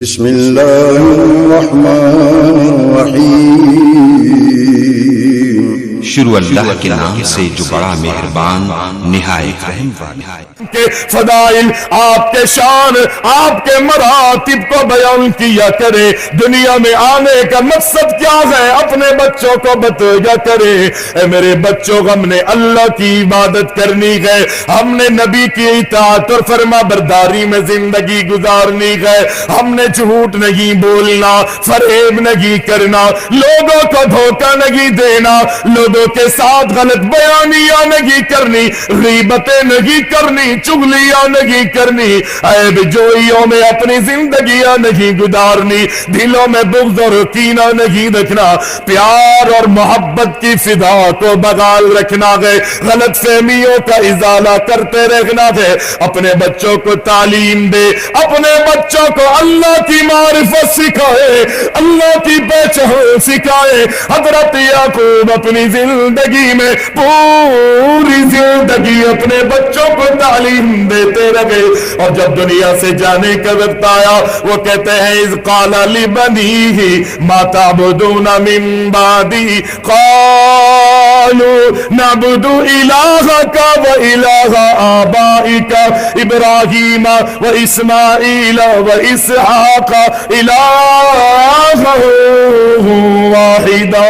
بسم اللہ الرحمن الرحیم۔ شروع اللہ کے نام سے جو بڑا مہربان نہایت رحم والا ہے۔ کے فضائل، آپ کے شان، آپ کے مراتب کو بیان کیا کرے۔ دنیا میں آنے کا مقصد کیا ہے اپنے بچوں کو بتایا کرے۔ اے میرے بچوں، ہم نے اللہ کی عبادت کرنی ہے، ہم نے نبی کی اطاعت اور فرما برداری میں زندگی گزارنی ہے، ہم نے جھوٹ نہیں بولنا، فریب نہیں کرنا، لوگوں کو دھوکہ نہیں دینا، لوگوں کے ساتھ غلط بیانیاں نہیں کرنی، غیبتیں نہیں کرنی، چغلیاں نہیں کرنی، عیب جوئیوں میں اپنی زندگیاں نہیں گزارنی، دلوں میں بغض اور کینہ نہیں رکھنا، پیار اور محبت کی فضا کو بحال رکھنا ہے، غلط فہمیوں کا ازالہ کرتے رہنا ہے۔ اپنے بچوں کو تعلیم دے، اپنے بچوں کو اللہ کی معرفت سکھائے، اللہ کی پہچان سکھائے۔ حضرت یعقوب اپنی زندگی میں پوری زندگی اپنے بچوں کو تعلیم دیتے رہے، اور جب دنیا سے جانے کا وقت آیا وہ کہتے ہیں اذ قال لبنیہ ما تعبدون من بعدی قالوا نعبد الہک و الہ آبائک ابراہیم و اسماعیل و اسحاق الہا واحدا۔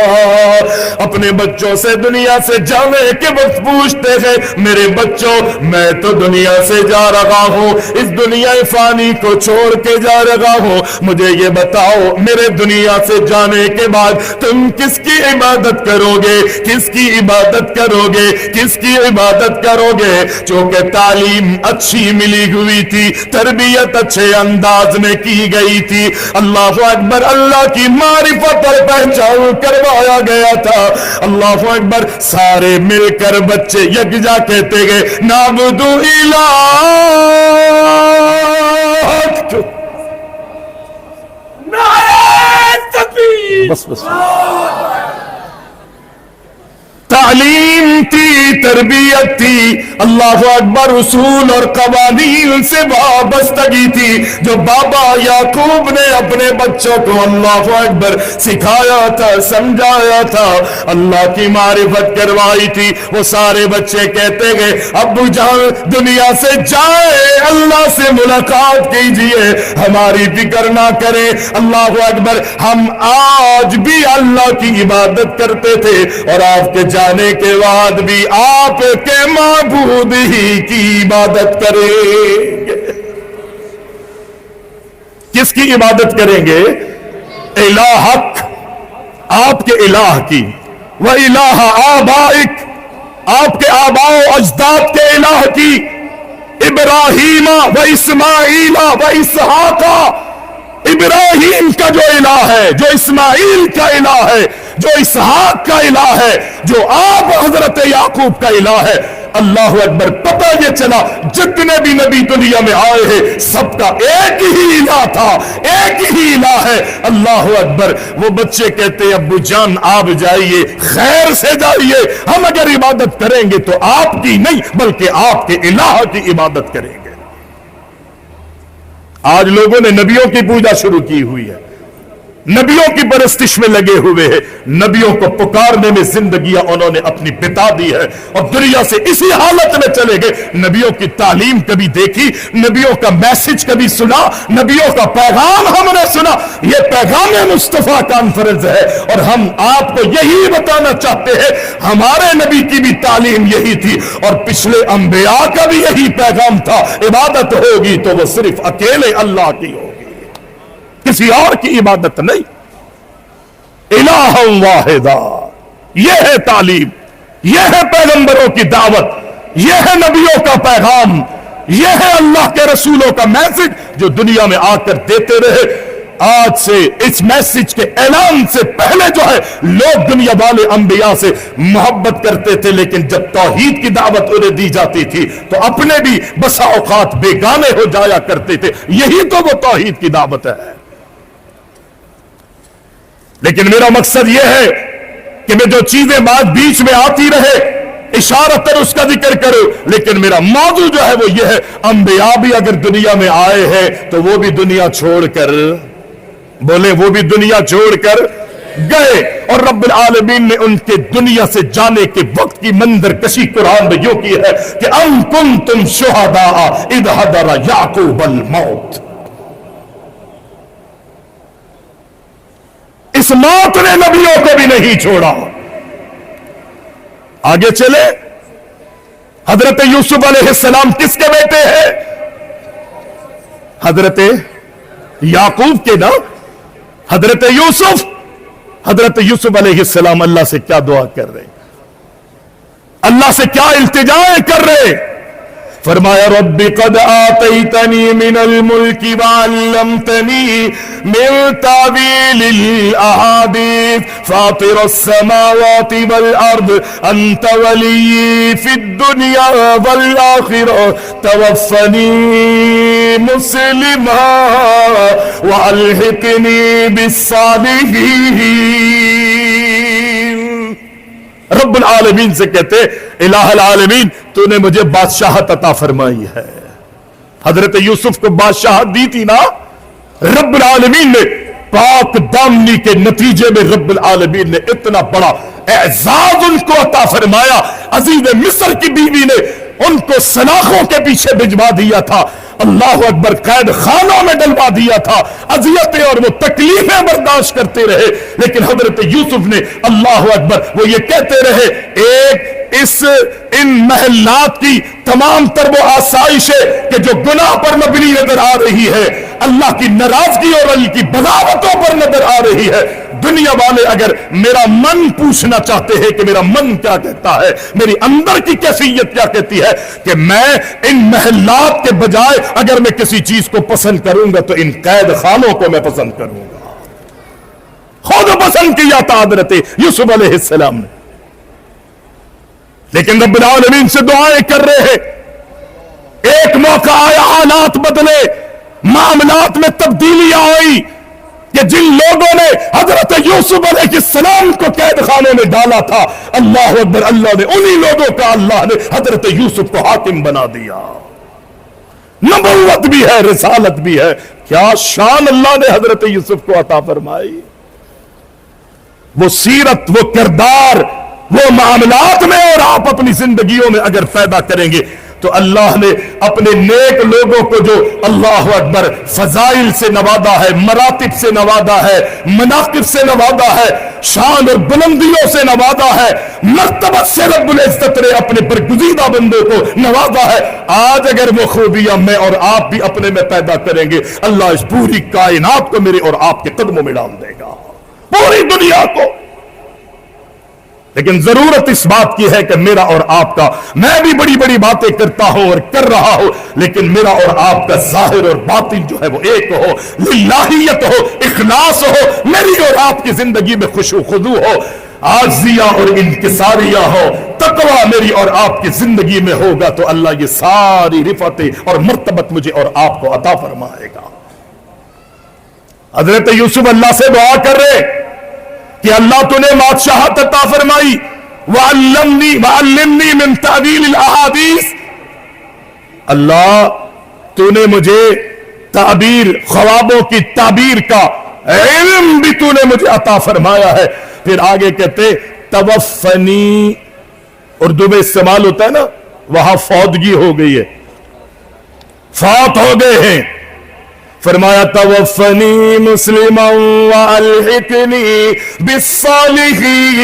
اپنے بچوں سے دنیا سے جانے کے وقت پوچھتے ہیں میرے بچوں، میں تو دنیا سے جا رہا ہوں، اس دنیا فانی کو چھوڑ کے جا رہا ہوں، مجھے یہ بتاؤ میرے دنیا سے جانے کے بعد تم کس کی عبادت کرو گے، کس کی عبادت کرو گے، کس کی عبادت کرو گے؟ چونکہ تعلیم اچھی ملی ہوئی تھی، تربیت اچھے انداز میں کی گئی تھی، اللہ اکبر، اللہ کی معرفت اور پہچان کروایا گیا تھا، اللہ اکبر، سارے مل کر بچے یکجا کہتے گئے نعبد الہک۔ نعرہ تکبیر۔ بس تعلیم تھی، تربیت تھی، اللہ اکبر، اصول اور قوانین سے وابستگی تھی جو بابا یعقوب نے اپنے بچوں کو اللہ اکبر سکھایا تھا، سمجھایا تھا، اللہ کی معرفت کروائی تھی۔ وہ سارے بچے کہتے گئے ابو جان دنیا سے جائے، اللہ سے ملاقات کیجئے، ہماری فکر نہ کریں، اللہ اکبر، ہم آج بھی اللہ کی عبادت کرتے تھے اور آپ کے جانے کے بعد بھی آپ کے معبود ہی کی عبادت کریں گے۔ کس کی عبادت کریں گے؟ الہک، آپ کے الہ کی، وَإِلَٰهَ آبَائِكَ، آپ کے آباء و اجداد کے الہ کی، ابراہیم و اسماعیل و اسحاق، ابراہیم کا جو الہ ہے، جو اسماعیل کا الہ ہے، جو اسحاق کا الہ ہے، جو آپ حضرت یعقوب کا الہ ہے، اللہ اکبر، پتہ یہ چلا جتنے بھی نبی دنیا میں آئے ہیں سب کا ایک ہی الہ تھا، ایک ہی الہ ہے، اللہ اکبر۔ وہ بچے کہتے ہیں ابو جان آپ جائیے، خیر سے جائیے، ہم اگر عبادت کریں گے تو آپ کی نہیں بلکہ آپ کے الہ کی عبادت کریں گے۔ آج لوگوں نے نبیوں کی پوجا شروع کی ہوئی ہے، نبیوں کی پرستش میں لگے ہوئے ہیں، نبیوں کو پکارنے میں زندگیاں انہوں نے اپنی بتا دی ہے اور دنیا سے اسی حالت میں چلے گئے۔ نبیوں کی تعلیم کبھی دیکھی، نبیوں کا میسج کبھی سنا، نبیوں کا پیغام ہم نے سنا؟ یہ پیغام مصطفیٰ کانفرنس ہے اور ہم آپ کو یہی بتانا چاہتے ہیں، ہمارے نبی کی بھی تعلیم یہی تھی اور پچھلے انبیاء کا بھی یہی پیغام تھا، عبادت ہوگی تو وہ صرف اکیلے اللہ کی ہوگی، کسی اور کی عبادت نہیں، الہ واحدہ۔ یہ ہے تعلیم، یہ ہے پیغمبروں کی دعوت، یہ ہے نبیوں کا پیغام، یہ ہے اللہ کے رسولوں کا میسج جو دنیا میں آ کر دیتے رہے۔ آج سے اس میسج کے اعلان سے پہلے جو ہے لوگ دنیا والے انبیاء سے محبت کرتے تھے، لیکن جب توحید کی دعوت انہیں دی جاتی تھی تو اپنے بھی بسا اوقات بیگانے ہو جایا کرتے تھے۔ یہی تو وہ توحید کی دعوت ہے۔ لیکن میرا مقصد یہ ہے کہ میں جو چیزیں بعد بیچ میں آتی رہے اشارتاً اس کا ذکر کرو، لیکن میرا موضوع جو ہے وہ یہ ہے، انبیاء بھی اگر دنیا میں آئے ہیں تو وہ بھی دنیا چھوڑ کر، بولے وہ بھی دنیا چھوڑ کر گئے، اور رب العالمین نے ان کے دنیا سے جانے کے وقت کی منظر کشی قرآن میں یوں کی ہے کہ ام کنتم شہداء اذ حضر یعقوب الموت، اس موت نے نبیوں کو بھی نہیں چھوڑا۔ آگے چلے، حضرت یوسف علیہ السلام کس کے بیٹے ہیں؟ حضرت یعقوب کے نا، حضرت یوسف علیہ السلام اللہ سے کیا دعا کر رہے، اللہ سے کیا التجائیں کر رہے؟ فرمایا رب قد آتیتنی من الملک وعلمتنی من تعویل الاحادیث فاطر السماوات والارض انت ولی فی الدنیا والآخرہ توفنی مسلما والحقنی بالصالحین۔ رب العالمین سے کہتے الہ العالمین تو نے مجھے بادشاہت عطا فرمائی ہے، حضرت یوسف کو بادشاہت دی تھی نا، رب العالمین نے پاک دامنی کے نتیجے میں رب العالمین نے اتنا بڑا اعزاز ان کو عطا فرمایا، عزیز مصر کی بیوی نے ان کو سلاخوں کے پیچھے بھجوا دیا تھا، اللہ اکبر، قید خانوں میں ڈلوا دیا تھا، اذیتیں اور وہ تکلیفیں برداشت کرتے رہے، لیکن حضرت یوسف نے اللہ اکبر وہ یہ کہتے رہے، ان محلات کی تمام تر وہ آسائشیں کہ جو گناہ پر مبنی نظر آ رہی ہے، اللہ کی ناراضگی اور اللہ کی بغاوتوں پر نظر آ رہی ہے، دنیا والے اگر میرا من پوچھنا چاہتے ہیں کہ میرا من کیا کہتا ہے، میری اندر کی کیفیت کیا کہتی ہے، کہ میں ان محلات کے بجائے اگر میں کسی چیز کو پسند کروں گا تو ان قید خانوں کو میں پسند کروں گا، خود پسند کیا تھا حضرت یوسف علیہ السلام نے، لیکن رب العالمین سے دعائیں کر رہے ہیں، ایک موقع آیا، حالات بدلے، معاملات میں تبدیلیاں آئی کہ جن لوگوں نے حضرت یوسف علیہ السلام کو قید خانے میں ڈالا تھا، اللہ اکبر، اللہ نے انہی لوگوں کا اللہ نے حضرت یوسف کو حاکم بنا دیا، نبوت بھی ہے، رسالت بھی ہے، کیا شان اللہ نے حضرت یوسف کو عطا فرمائی، وہ سیرت، وہ کردار، وہ معاملات میں اور آپ اپنی زندگیوں میں اگر پیدا کریں گے تو اللہ نے اپنے نیک لوگوں کو جو اللہ اکبر فضائل سے نوازا ہے، مراتب سے نوازا ہے، مناقب سے نوازا ہے، شان اور بلندیوں سے نوازا ہے، مرتبت سے رب العزت نے اپنے برگزیدہ بندوں کو نوازا ہے، آج اگر وہ خوبیاں میں اور آپ بھی اپنے میں پیدا کریں گے، اللہ اس پوری کائنات کو میرے اور آپ کے قدموں میں ڈال دے گا، پوری دنیا کو۔ لیکن ضرورت اس بات کی ہے کہ میرا اور آپ کا، میں بھی بڑی بڑی باتیں کرتا ہوں اور کر رہا ہوں، لیکن میرا اور آپ کا ظاہر اور باطن جو ہے وہ ایک ہو، للہیت ہو، اخلاص ہو، میری اور آپ کی زندگی میں خشوع خضوع ہو، عاجزیہ اور انکساریہ ہو، تقوی میری اور آپ کی زندگی میں ہوگا تو اللہ یہ ساری رفعتیں اور مرتبت مجھے اور آپ کو عطا فرمائے گا۔ حضرت یوسف اللہ سے دعا کر رہے کہ اللہ تو نے بادشاہت عطا فرمائی، وعلمنی من تعویل الاحادیث، اللہ تو نے مجھے تعبیر، خوابوں کی تعبیر کا علم بھی تو نے مجھے عطا فرمایا ہے۔ پھر آگے کہتے توفنی، اردو میں استعمال ہوتا ہے نا، وہاں فوتگی ہو گئی ہے، فوت ہو گئے ہیں، فرمایا توفنی مسلما والحقنی بالصالحین،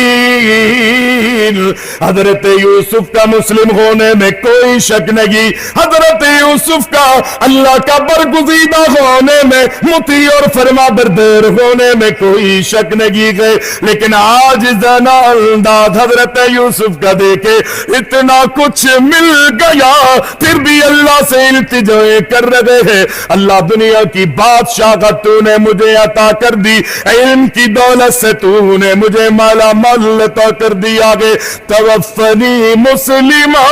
حضرت یوسف کا مسلم ہونے میں کوئی شک نہیں، حضرت یوسف کا اللہ کا برگزیدہ ہونے میں، مطیع اور فرمانبردار ہونے میں کوئی شک نہیں ہے، لیکن آج زنا انداز حضرت یوسف کا دیکھے اتنا کچھ مل گیا، پھر بھی اللہ سے التجائیں کر رہے ہیں، اللہ دنیا کی بادشاہ کا تو نے مجھے عطا کر دی، علم کی دولت سے تو نے مجھے مالا مال عطا کر دی، آگے توفنی مسلما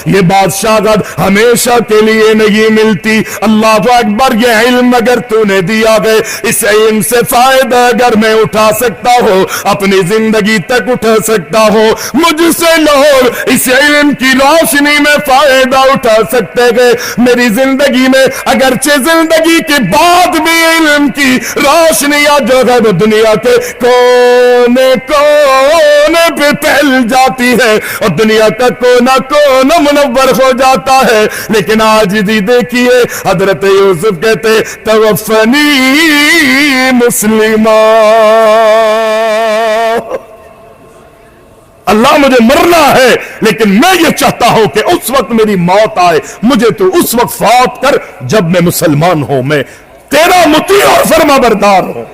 یہ بادشاہت ہمیشہ کے لیے نہیں ملتی. اللہ اکبر. یہ علم اگر تو نے دیا گئے, اس علم سے فائدہ اگر میں اٹھا سکتا ہوں, اپنی زندگی تک اٹھا سکتا ہوں, مجھ سے لوگ اس علم کی روشنی میں فائدہ اٹھا سکتے گئے. میری زندگی میں اگرچہ زندگی کے بعد بھی علم کی روشنیاں جو ہے وہ دنیا کے کونے کونے پہ پھیل جاتی ہے, اور دنیا کا کونا کونا منور ہو جاتا ہے. لیکن آج بھی دیکھیے حضرت یوسف کہتے توفنی مسلمہ, اللہ مجھے مرنا ہے لیکن میں یہ چاہتا ہوں کہ اس وقت میری موت آئے, مجھے تو اس وقت فوت کر جب میں مسلمان ہوں, میں تیرا مطیع اور فرما بردار ہوں.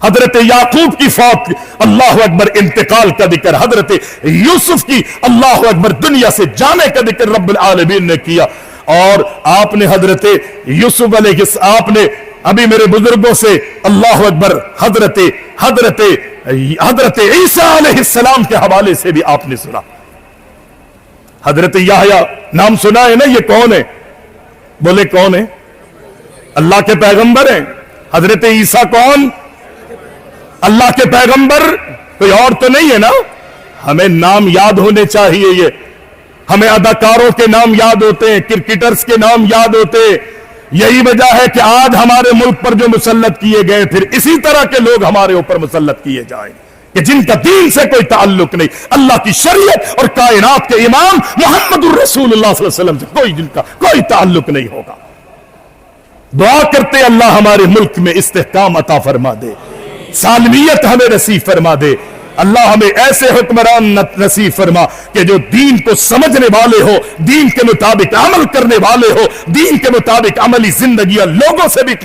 حضرت یعقوب کی فوت, اللہ اکبر, انتقال کا ذکر. حضرت یوسف کی اللہ اکبر دنیا سے جانے کا ذکر رب العالمین نے کیا. اور آپ نے حضرت یوسف علیہ آپ نے ابھی میرے بزرگوں سے اللہ اکبر حضرت عیسیٰ علیہ السلام کے حوالے سے بھی آپ نے سنا. حضرت یحییٰ نام سنا ہے نا, یہ کون ہے؟ بولے کون ہے؟ اللہ کے پیغمبر ہیں. حضرت عیسیٰ کون؟ اللہ کے پیغمبر, کوئی اور تو نہیں ہے نا. ہمیں نام یاد ہونے چاہیے. یہ ہمیں اداکاروں کے نام یاد ہوتے ہیں, کرکٹرز کے نام یاد ہوتے ہیں. یہی وجہ ہے کہ آج ہمارے ملک پر جو مسلط کیے گئے, پھر اسی طرح کے لوگ ہمارے اوپر مسلط کیے جائیں کہ جن کا دین سے کوئی تعلق نہیں, اللہ کی شریعت اور کائنات کے امام محمد الرسول اللہ صلی اللہ علیہ وسلم سے جن کا کوئی تعلق نہیں ہوگا. دعا کرتے اللہ ہمارے ملک میں استحکام عطا فرما دے, سالمیت ہمیں نصیب فرما دے. اللہ ہمیں ایسے حکمران نصیب فرما کہ جو دین کو سمجھنے والے ہو, دین کے مطابق عمل کرنے والے ہو, دین کے مطابق عملی زندگیاں لوگوں سے بھی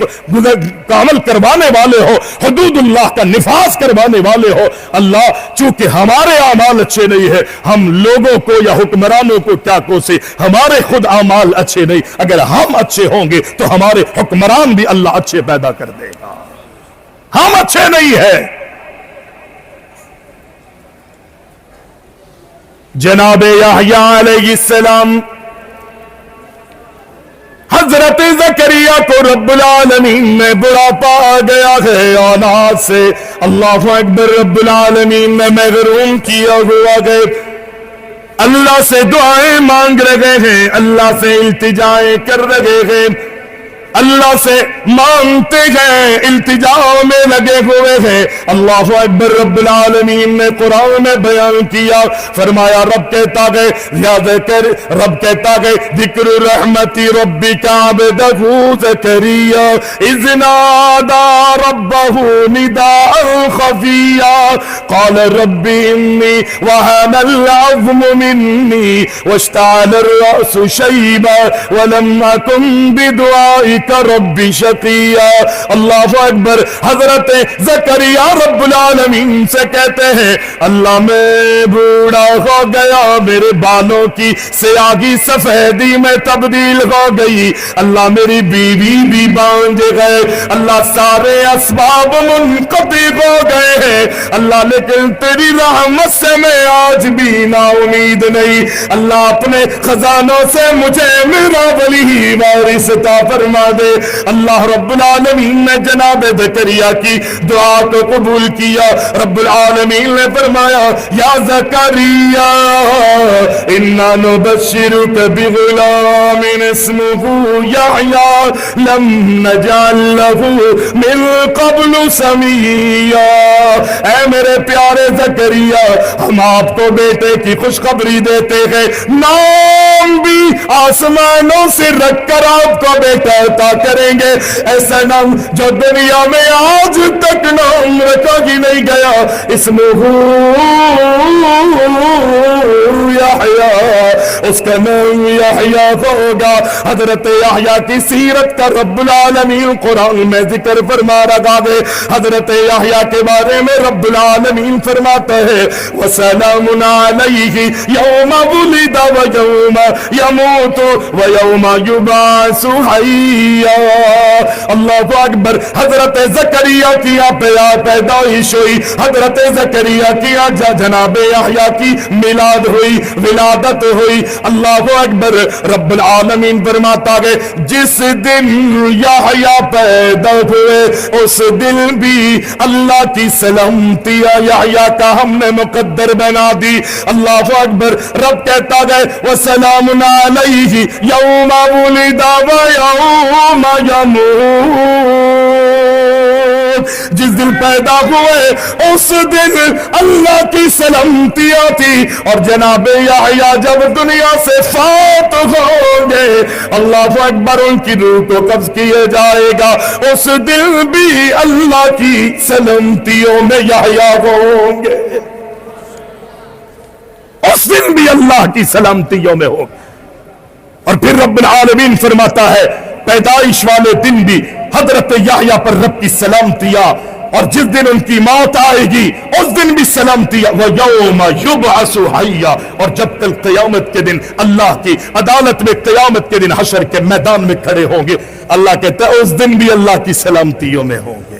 عمل کروانے والے ہو, حدود اللہ کا نفاذ کروانے والے ہو. اللہ چونکہ ہمارے اعمال اچھے نہیں ہیں, ہم لوگوں کو یا حکمرانوں کو کیا کوسے, ہمارے خود اعمال اچھے نہیں. اگر ہم اچھے ہوں گے تو ہمارے حکمران بھی اللہ اچھے پیدا کر دے گا. ہم اچھے نہیں ہیں. جناب یحییٰ علیہ السلام, حضرت زکریا کو رب العالمین نے بڑھاپا آ گیا ہے اولاد سے. اللہ اکبر. رب العالمین نے محروم کیا ہوا گئے, اللہ سے دعائیں مانگ رہے ہیں, اللہ سے التجائیں کر رہے ہیں, اللہ سے مانگتے ہیں, التجا میں لگے ہوئے ہیں. اللہ اکبر. رب العالمین نے قرآن میں بیان کیا, فرمایا رب کہتا گئے یاد کر, رب کہتا گئے ذکر رحمت ربک عبدہ زکریا اذ نادى ربه نداء خفیا قال رب انی وهن العظم منی واشتعل الرأس شیبا ولم اکن بدعائک رب شقیہ. اللہ اکبر. حضرت زکریا رب العالمین سے کہتے ہیں اللہ میں بوڑھا ہو گیا, میرے بالوں کی سیاہی سفیدی میں تبدیل ہو گئی, اللہ میری بیوی بھی بانجھ گئے, اللہ سارے اسباب منقطع ہو گئے ہیں, اللہ لیکن تیری رحمت سے میں آج بھی نا امید نہیں. اللہ اپنے خزانوں سے مجھے میرا ولی وارث عطا فرما دے. اللہ رب العالمین نے جناب زکریا کی دعا کو قبول کیا. رب العالمین نے فرمایا یا زکریا انا نبشرک بغلام اسمہ یحییٰ لم نجعل لہ من قبل سمیا. اے میرے پیارے زکریا, ہم آپ کو بیٹے کی خوشخبری دیتے ہیں, نام بھی آسمانوں سے رکھ کر آپ کو بیٹا عطا کریں گے. ایسا نام جو دنیا میں آج تک نام رکھا ہی نہیں گیا, اسمہ یحییٰ, اس کا نام یحییٰ ہوگا. حضرت یحییٰ کی سیرت کا رب العالمین قرآن میں ذکر فرما رہا ہے. حضرت یحییٰ کے بارے میں رب العالمین فرماتا ہے وَسَلَامٌ عَلَيْهِ يَوْمَ وُلِدَ وَيَوْمَ يَمُوتُ وَيَوْمَ يُبْعَثُ حَيًّا. زکریا، اللہ اکبر، حضرت زکریا کی پیدائش ہوئی، حضرت زکریا کی جناب یحییٰ کی میلاد ہوئی، ولادت ہوئی، اللہ اکبر۔ رب العالمین فرماتا ہے جس دن یحییٰ پیدا ہوئے اس دن بھی اللہ کی سلامتی یحییٰ کا ہم نے مقدر بنا دی، اللہ اکبر۔ رب کہتا ہے وسلام علیہ یوم ولد و یوم یموت، جس دن پیدا ہوئے اس دن اللہ کی سلامتیاں تھی، اور جناب یحییٰ جب دنیا سے فوت ہوں گے اللہ اکبر ان کی روح کو قبض کیا جائے گا، اس دن بھی اللہ کی سلامتیوں میں یحییٰ ہوں گے، اس دن بھی اللہ کی سلامتیوں میں ہوں گے۔ اور پھر رب العالمین فرماتا ہے پیدائش والے دن بھی حضرت یحییٰ پر رب کی سلامتیاں، اور جس دن ان کی موت آئے گی اس دن بھی سلامتیاں، وَيَوْمَ يُبْعَثُ حَيًّا، اور جب کل قیامت کے دن اللہ کی عدالت میں قیامت کے دن حشر کے میدان میں کھڑے ہوں گے، اللہ کہتا ہے اس دن بھی اللہ کی سلامتیوں میں ہوں گے۔